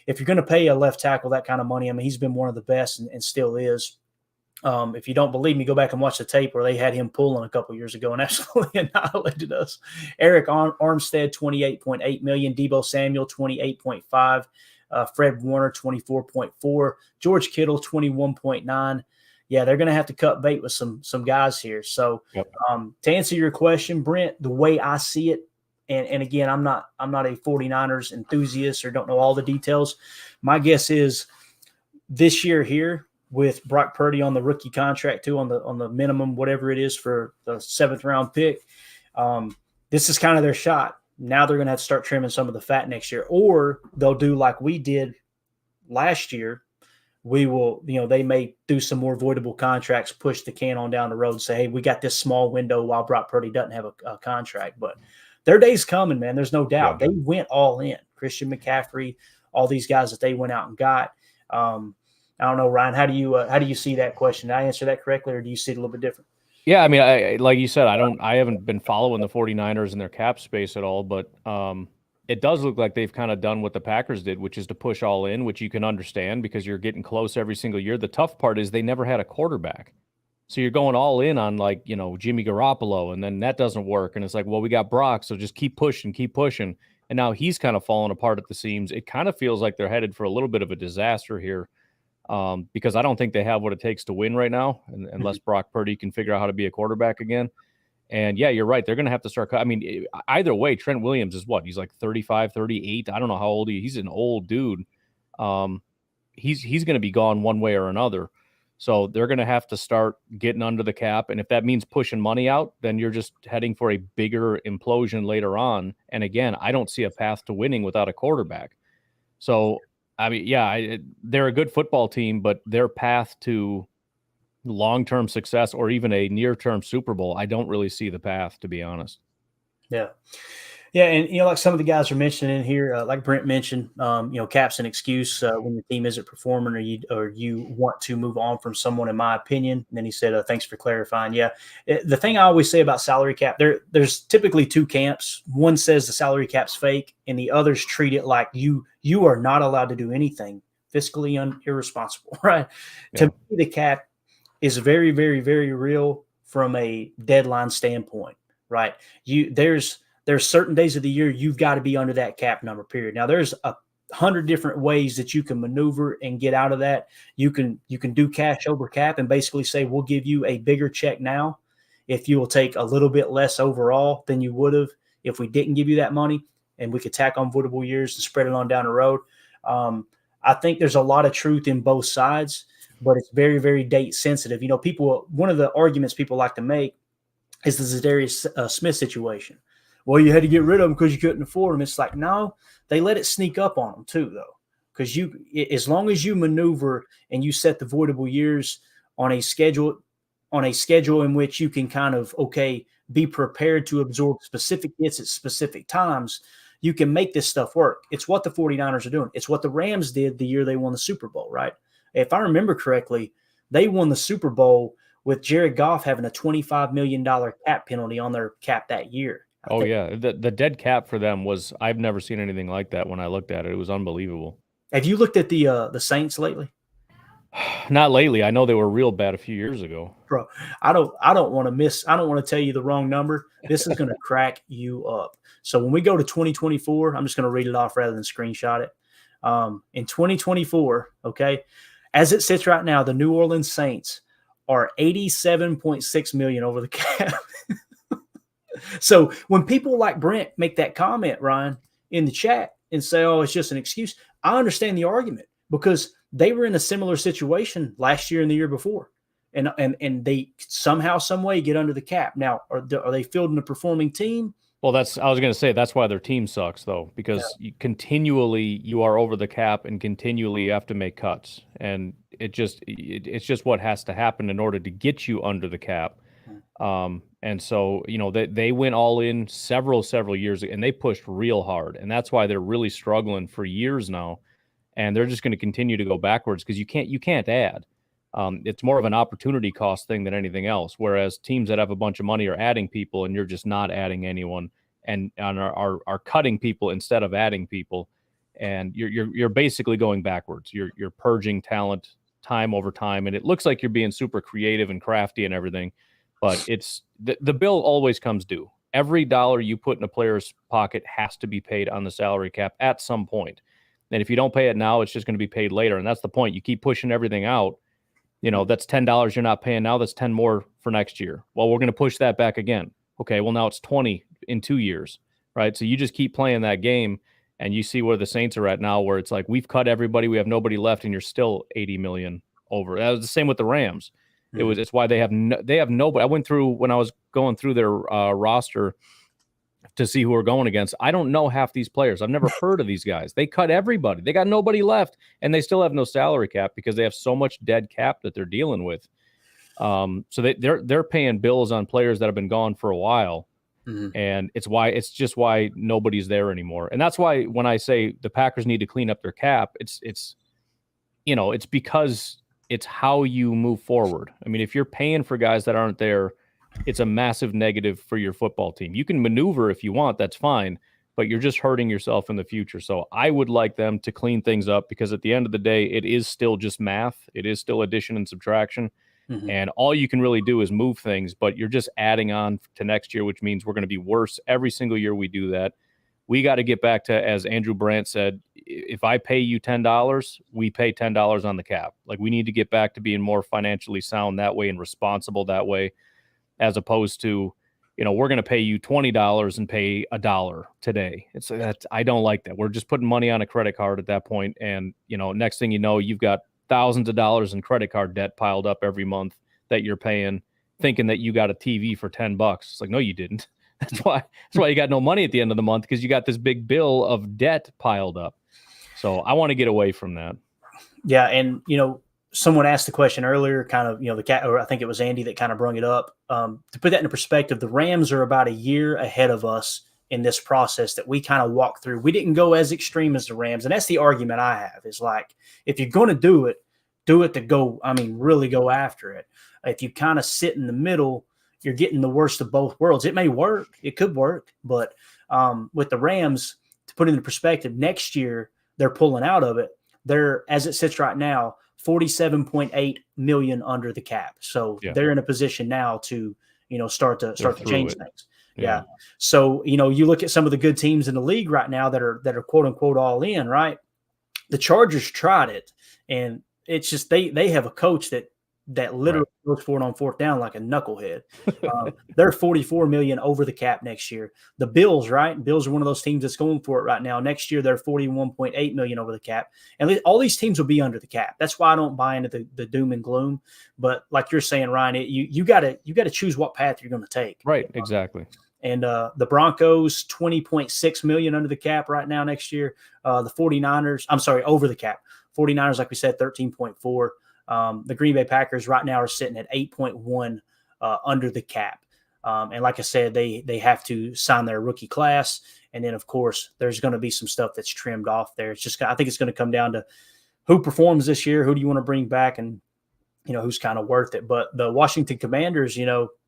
if you're going to pay a left tackle that kind of money, I mean, he's been one of the best and still is. If you don't believe me, go back and watch the tape where they had him pulling a couple years ago and absolutely annihilated us. Eric Armstead, $28.8 million. Deebo Samuel, $28.5. Fred Warner, $24.4. George Kittle, $21.9. Yeah, they're going to have to cut bait with some guys here. So to answer your question, Brent, the way I see it, and again, I'm not a 49ers enthusiast or don't know all the details. My guess is this year here with Brock Purdy on the rookie contract too, on the minimum, whatever it is for the 7th round pick, this is kind of their shot. Now they're going to have to start trimming some of the fat next year, or they'll do like we did last year. We will, they may do some more voidable contracts, push the can on down the road, say, hey, we got this small window while Brock Purdy doesn't have a contract. But their day's coming, man. There's no doubt. Yeah. They went all in. Christian McCaffrey, all these guys that they went out and got. I don't know, Ryan, how do you see that question? Did I answer that correctly, or do you see it a little bit different? Yeah, I mean, I like you said, I haven't been following the 49ers and their cap space at all, but it does look like they've kind of done what the Packers did, which is to push all in, which you can understand because you're getting close every single year. The tough part is they never had a quarterback. So you're going all in on Jimmy Garoppolo, and then that doesn't work. And it's like, well, we got Brock, so just keep pushing. And now he's kind of falling apart at the seams. It kind of feels like they're headed for a little bit of a disaster here because I don't think they have what it takes to win right now, unless Brock Purdy can figure out how to be a quarterback again. And yeah, you're right. They're going to have to start. I mean, either way, Trent Williams is what? He's like 35, 38. I don't know how old he's an old dude. He's going to be gone one way or another. So they're going to have to start getting under the cap. And if that means pushing money out, then you're just heading for a bigger implosion later on. And again, I don't see a path to winning without a quarterback. So, I mean, yeah, they're a good football team, but their path to long-term success or even a near-term Super Bowl, I don't really see the path, to be honest. Yeah. Yeah, and like some of the guys are mentioning in here, like Brent mentioned, cap's an excuse when your team isn't performing, or you want to move on from someone. In my opinion, and then he said, "Thanks for clarifying." Yeah, the thing I always say about salary cap, there's typically two camps. One says the salary cap's fake, and the others treat it like you are not allowed to do anything fiscally irresponsible. Right? Yeah. To me, the cap is very, very, very real from a deadline standpoint. Right? There's certain days of the year you've got to be under that cap number, period. Now, there's 100 different ways that you can maneuver and get out of that. You can do cash over cap and basically say, we'll give you a bigger check now if you will take a little bit less overall than you would have if we didn't give you that money, and we could tack on voidable years and spread it on down the road. I think there's a lot of truth in both sides, but it's very, very date sensitive. One of the arguments people like to make is the Zadarius Smith situation. Well, you had to get rid of them because you couldn't afford them. It's like, no, they let it sneak up on them too, though. Because as long as you maneuver and you set the voidable years on a schedule in which you can kind of, be prepared to absorb specific hits at specific times, you can make this stuff work. It's what the 49ers are doing. It's what the Rams did the year they won the Super Bowl, right? If I remember correctly, they won the Super Bowl with Jared Goff having a $25 million cap penalty on their cap that year. The dead cap for them was, I've never seen anything like that. When I looked at it, it was unbelievable. Have you looked at the Saints lately? Not lately. I know they were real bad a few years ago. Bro, I don't want to tell you the wrong number. This is going to crack you up. So when we go to 2024, I'm just going to read it off rather than screenshot it. In 2024, as it sits right now, the New Orleans Saints are $87.6 million over the cap. So when people like Brent make that comment, Ryan, in the chat and say, "Oh, it's just an excuse," I understand the argument, because they were in a similar situation last year and the year before, and they somehow, some way get under the cap. Now, are they fielding a performing team? Well, I was going to say that's why their team sucks, though, because you are over the cap and continually you have to make cuts, and it's just what has to happen in order to get you under the cap. And so, they went all in several years ago, and they pushed real hard. And that's why they're really struggling for years now. And they're just going to continue to go backwards because you can't add. It's more of an opportunity cost thing than anything else. Whereas teams that have a bunch of money are adding people, and you're just not adding anyone, and are cutting people instead of adding people. And you're basically going backwards. You're purging talent time over time. And it looks like you're being super creative and crafty and everything. But it's the bill always comes due. Every dollar you put in a player's pocket has to be paid on the salary cap at some point. And if you don't pay it now, it's just going to be paid later. And that's the point. You keep pushing everything out. That's $10 you're not paying now. That's 10 more for next year. Well, we're going to push that back again. Okay, well, now it's 20 in 2 years, right? So you just keep playing that game, and you see where the Saints are at now, where it's like, we've cut everybody. We have nobody left, and you're still 80 million over. That was the same with the Rams. It's why they have nobody. I went through when I was going through their roster to see who we're going against. I don't know half these players. I've never heard of these guys. They cut everybody. They got nobody left, and they still have no salary cap because they have so much dead cap that they're dealing with. So they're paying bills on players that have been gone for a while, and it's just why nobody's there anymore. And that's why when I say the Packers need to clean up their cap, it's because it's how you move forward. I mean, if you're paying for guys that aren't there, it's a massive negative for your football team. You can maneuver if you want, that's fine, but you're just hurting yourself in the future. So I would like them to clean things up, because at the end of the day, it is still just math. It is still addition and subtraction. And all you can really do is move things, but you're just adding on to next year, which means we're going to be worse every single year we do that. We got to get back to, as Andrew Brandt said, if I pay you $10, we pay $10 on the cap. Like, we need to get back to being more financially sound that way and responsible that way, as opposed to, we're going to pay you $20 and pay $1 today. I don't like that. We're just putting money on a credit card at that point. And, next thing you know, you've got thousands of dollars in credit card debt piled up every month that you're paying, thinking that you got a TV for $10. It's like, no, you didn't. That's why you got no money at the end of the month, because you got this big bill of debt piled up. So I want to get away from that. Yeah, and someone asked the question earlier, kind of the cat, or I think it was Andy that kind of brought it up. To put that into perspective, the Rams are about a year ahead of us in this process that we kind of walked through. We didn't go as extreme as the Rams. And that's the argument I have is like, if you're going to do it to go, really go after it. If you kind of sit in the middle, you're getting the worst of both worlds. It may work. It could work. But with the Rams, to put it into perspective, next year they're pulling out of it. They're, as it sits right now, $47.8 million under the cap. So they're in a position now to, start to change things. Yeah. So, you look at some of the good teams in the league right now that are quote unquote all in, right? The Chargers tried it, and it's just they have a coach that literally goes for it on fourth down like a knucklehead. They're $44 million over the cap next year. The Bills, right? Bills are one of those teams that's going for it right now. Next year, they're $41.8 million over the cap. And all these teams will be under the cap. That's why I don't buy into the doom and gloom. But like you're saying, Ryan, you gotta choose what path you're going to take. Right, exactly. And the Broncos, $20.6 million under the cap right now next year. The 49ers, over the cap. 49ers, like we said, 13.4. The Green Bay Packers right now are sitting at 8.1 under the cap. And like I said, they have to sign their rookie class. And then, of course, there's going to be some stuff that's trimmed off there. It's just, I think it's going to come down to who performs this year, who do you want to bring back, and, who's kind of worth it. But the Washington Commanders,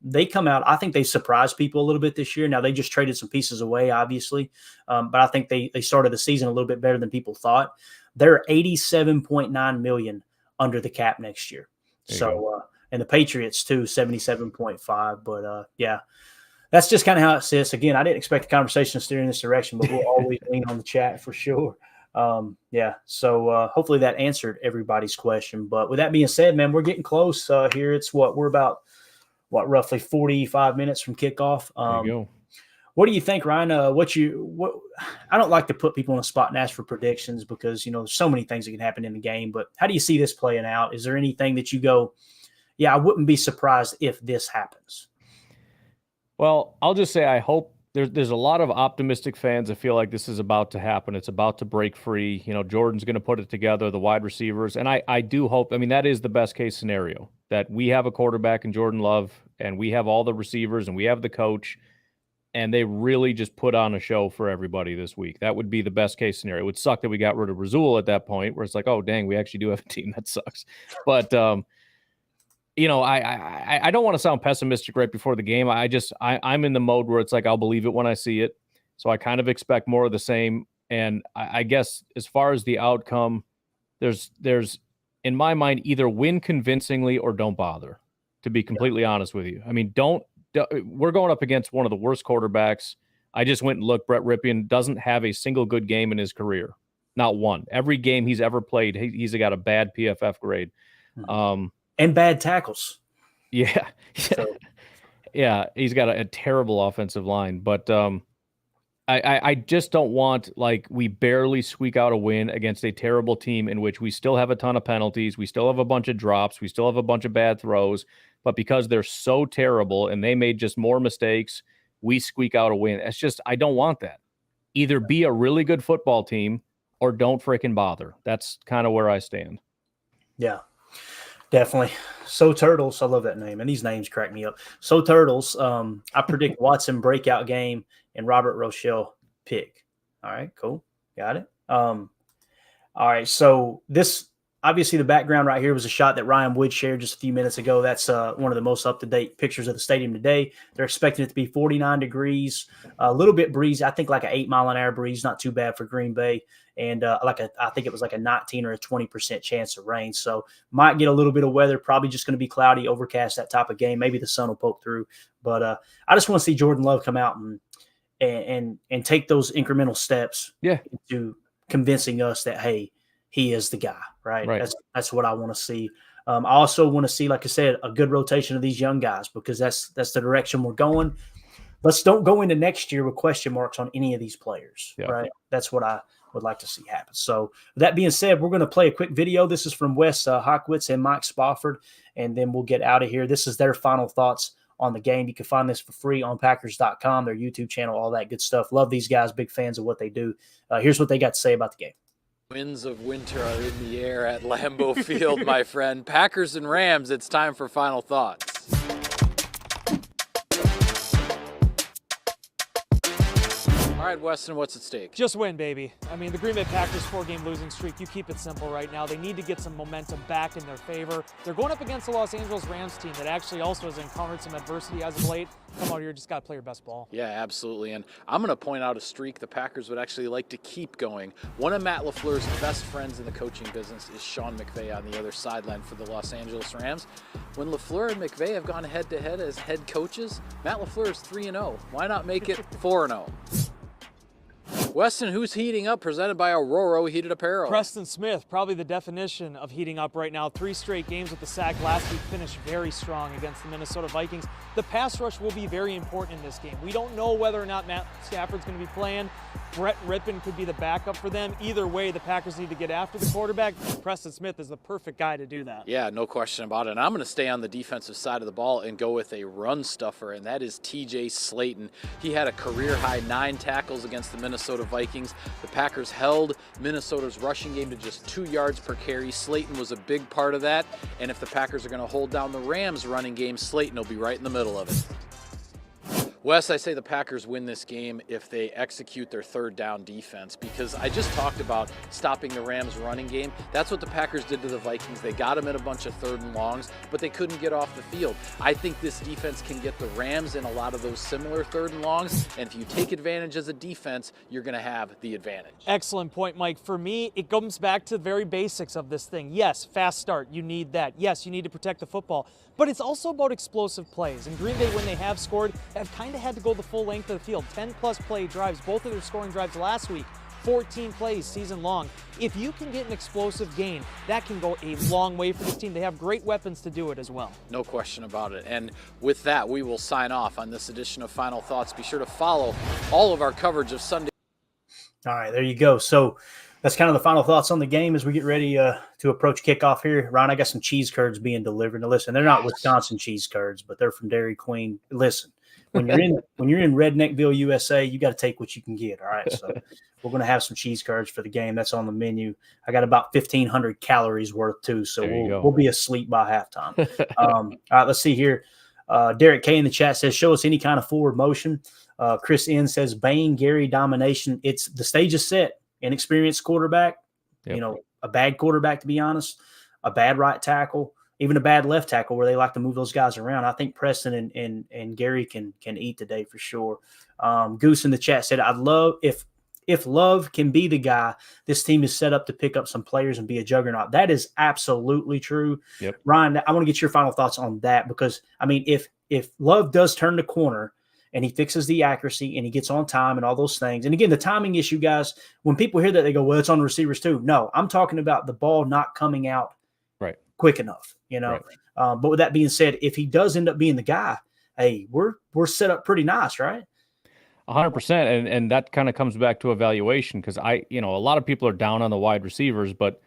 they come out, I think they surprised people a little bit this year. Now, they just traded some pieces away, obviously. But I think they started the season a little bit better than people thought. They're $87.9 million under the cap next year. So, and the Patriots too, 77.5. But that's just kind of how it sits. Again, I didn't expect the conversation to steer in this direction, but we'll always lean on the chat for sure. So hopefully that answered everybody's question. But with that being said, man, we're getting close here. It's we're about roughly 45 minutes from kickoff. There you go. What do you think, Ryan? I don't like to put people on the spot and ask for predictions because, there's so many things that can happen in the game, but how do you see this playing out? Is there anything that you go, I wouldn't be surprised if this happens? Well, I'll just say, I hope there's a lot of optimistic fans that feel like this is about to happen. It's about to break free. Jordan's going to put it together, the wide receivers. And I do hope, that is the best case scenario, that we have a quarterback in Jordan Love and we have all the receivers and we have the coach, and they really just put on a show for everybody this week. That would be the best case scenario. It would suck that we got rid of Rasul at that point, where it's like, oh, dang, we actually do have a team. That sucks. But, I don't want to sound pessimistic right before the game. I'm in the mode where it's like, I'll believe it when I see it. So I kind of expect more of the same. And I guess as far as the outcome, there's in my mind, either win convincingly or don't bother, to be completely honest with you. We're going up against one of the worst quarterbacks. I just went and looked. Brett Ripien doesn't have a single good game in his career. Not one. Every game he's ever played, he's got a bad PFF grade. And bad tackles. Yeah. So. Yeah, he's got a terrible offensive line. But I just don't want, we barely squeak out a win against a terrible team in which we still have a ton of penalties. We still have a bunch of drops. We still have a bunch of bad throws. But because they're so terrible and they made just more mistakes, we squeak out a win. It's just, I don't want that. Either be a really good football team or don't freaking bother. That's kind of where I stand. Yeah, definitely. So Turtles, I love that name. And these names crack me up. So Turtles, I predict Watson breakout game and Robert Rochelle pick. All right, cool. Got it. All right, so this – obviously, the background right here was a shot that Ryan Wood shared just a few minutes ago. That's one of the most up-to-date pictures of the stadium today. They're expecting it to be 49 degrees, a little bit breezy. I think like an 8-mile-an-hour breeze, not too bad for Green Bay. And I think it was like a 19 or a 20% chance of rain. So might get a little bit of weather, probably just going to be cloudy, overcast, that type of game. Maybe the sun will poke through. But I just want to see Jordan Love come out and take those incremental steps into convincing us that, hey, he is the guy, right? That's what I want to see. I also want to see, like I said, a good rotation of these young guys because that's the direction we're going. Let's don't go into next year with question marks on any of these players, right? That's what I would like to see happen. So with that being said, we're going to play a quick video. This is from Wes Hockwitz and Mike Spofford, and then we'll get out of here. This is their final thoughts on the game. You can find this for free on Packers.com, their YouTube channel, all that good stuff. Love these guys, big fans of what they do. Here's what they got to say about the game. Winds of winter are in the air at Lambeau Field, my friend. Packers and Rams, it's time for final thoughts. right, Weston, what's at stake? Just win, baby. I mean, the Green Bay Packers 4-game losing streak, you keep it simple right now. They need to get some momentum back in their favor. They're going up against the Los Angeles Rams team that actually also has encountered some adversity as of late. Come out here, just got to play your best ball. Yeah, absolutely. And I'm going to point out a streak the Packers would actually like to keep going. One of Matt LaFleur's best friends in the coaching business is Sean McVay on the other sideline for the Los Angeles Rams. When LaFleur and McVay have gone head-to-head as head coaches, Matt LaFleur is 3-0. Why not make it 4-0? Weston, who's heating up? Presented by Aurora Heated Apparel. Preston Smith, probably the definition of heating up right now. 3 straight games with the sack. Last week finished very strong against the Minnesota Vikings. The pass rush will be very important in this game. We don't know whether or not Matt Stafford's going to be playing. Brett Rippon could be the backup for them. Either way, the Packers need to get after the quarterback. Preston Smith is the perfect guy to do that. Yeah, no question about it. And I'm going to stay on the defensive side of the ball and go with a run stuffer, and that is TJ Slayton. He had a career-high 9 tackles against the Minnesota Vikings. The Packers held Minnesota's rushing game to just 2 yards per carry. Slayton was a big part of that, and if the Packers are going to hold down the Rams' running game, Slayton will be right in the middle of it. Wes, I say the Packers win this game if they execute their third down defense, because I just talked about stopping the Rams' running game. That's what the Packers did to the Vikings. They got them in a bunch of third and longs, but they couldn't get off the field. I think this defense can get the Rams in a lot of those similar third and longs, and if you take advantage as a defense, you're going to have the advantage. Excellent point, Mike. For me, it comes back to the very basics of this thing. Yes, fast start. You need that. Yes, you need to protect the football. But it's also about explosive plays. And Green Bay, when they have scored, have kind of had to go the full length of the field. 10-plus play drives, both of their scoring drives last week. 14 plays season long. If you can get an explosive gain, that can go a long way for this team. They have great weapons to do it as well. No question about it. And with that, we will sign off on this edition of Final Thoughts. Be sure to follow all of our coverage of Sunday. All right, there you go. So that's kind of the final thoughts on the game as we get ready to approach kickoff here. Ryan, I got some cheese curds being delivered. Now, listen, they're not Wisconsin cheese curds, but they're from Dairy Queen. Listen, when you're in Redneckville, USA, you got to take what you can get. All right, so we're going to have some cheese curds for the game. That's on the menu. I got about 1,500 calories worth too, so we'll be asleep by halftime. All right, let's see here. Derek K in the chat says, "Show us any kind of forward motion." Chris N says, "Bane, Gary domination. It's the stage is set. Inexperienced quarterback, a bad quarterback, to be honest, a bad right tackle, even a bad left tackle where they like to move those guys around. I think Preston and Gary can eat today for sure." Goose in the chat said, "I'd love if Love can be the guy, this team is set up to pick up some players and be a juggernaut." That is absolutely true. Yep. Ryan, I want to get your final thoughts on that, because I mean, if Love does turn the corner and he fixes the accuracy and he gets on time and all those things. And again, the timing issue, guys, when people hear that, they go, well, it's on the receivers too. No, I'm talking about the ball not coming out quick enough, Right. But with that being said, if he does end up being the guy, hey, we're set up pretty nice, right? 100%. And that kind of comes back to evaluation, because a lot of people are down on the wide receivers, but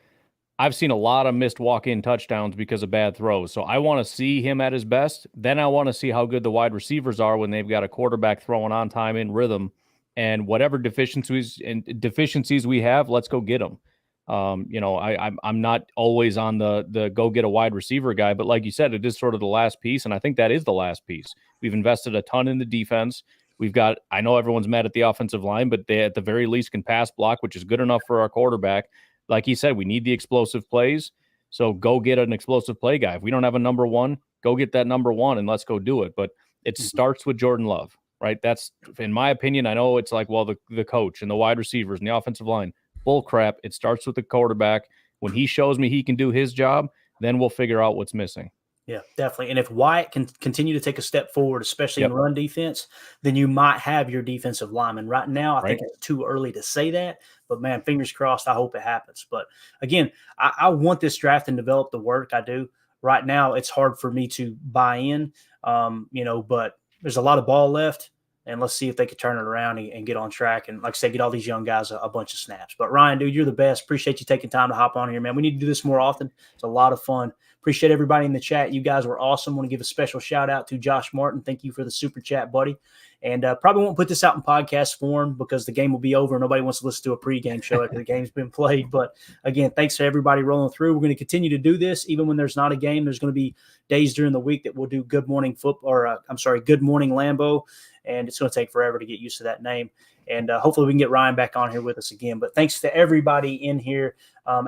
I've seen a lot of missed walk-in touchdowns because of bad throws. So I want to see him at his best. Then I want to see how good the wide receivers are when they've got a quarterback throwing on time in rhythm, and whatever deficiencies we have, let's go get them. I'm not always on the go get a wide receiver guy, but like you said, it is sort of the last piece. And I think that is the last piece. We've invested a ton in the defense. I know everyone's mad at the offensive line, but they at the very least can pass block, which is good enough for our quarterback. Like he said, we need the explosive plays. So go get an explosive play guy. If we don't have a number one, go get that number one and let's go do it. But it starts with Jordan Love, right? That's, in my opinion, I know it's like, well, the coach and the wide receivers and the offensive line, bull crap. It starts with the quarterback. When he shows me he can do his job, then we'll figure out what's missing. Yeah, definitely. And if Wyatt can continue to take a step forward, especially in run defense, then you might have your defensive lineman. Right now, I think it's too early to say that. But, man, fingers crossed, I hope it happens. But, again, I want this draft and develop the work. I do. Right now, it's hard for me to buy in, but there's a lot of ball left. And let's see if they can turn it around and get on track. And like I said, get all these young guys a bunch of snaps. But, Ryan, dude, you're the best. Appreciate you taking time to hop on here, man. We need to do this more often. It's a lot of fun. Appreciate everybody in the chat. You guys were awesome. Want to give a special shout-out to Josh Martin. Thank you for the super chat, buddy. And probably won't put this out in podcast form because the game will be over. Nobody wants to listen to a pregame show after the game's been played. But, again, thanks to everybody rolling through. We're going to continue to do this. Even when there's not a game, there's going to be days during the week that we'll do Good Morning Lambeau. And it's going to take forever to get used to that name. And hopefully we can get Ryan back on here with us again. But thanks to everybody in here.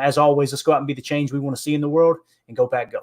As always, let's go out and be the change we want to see in the world, and go Pack Go.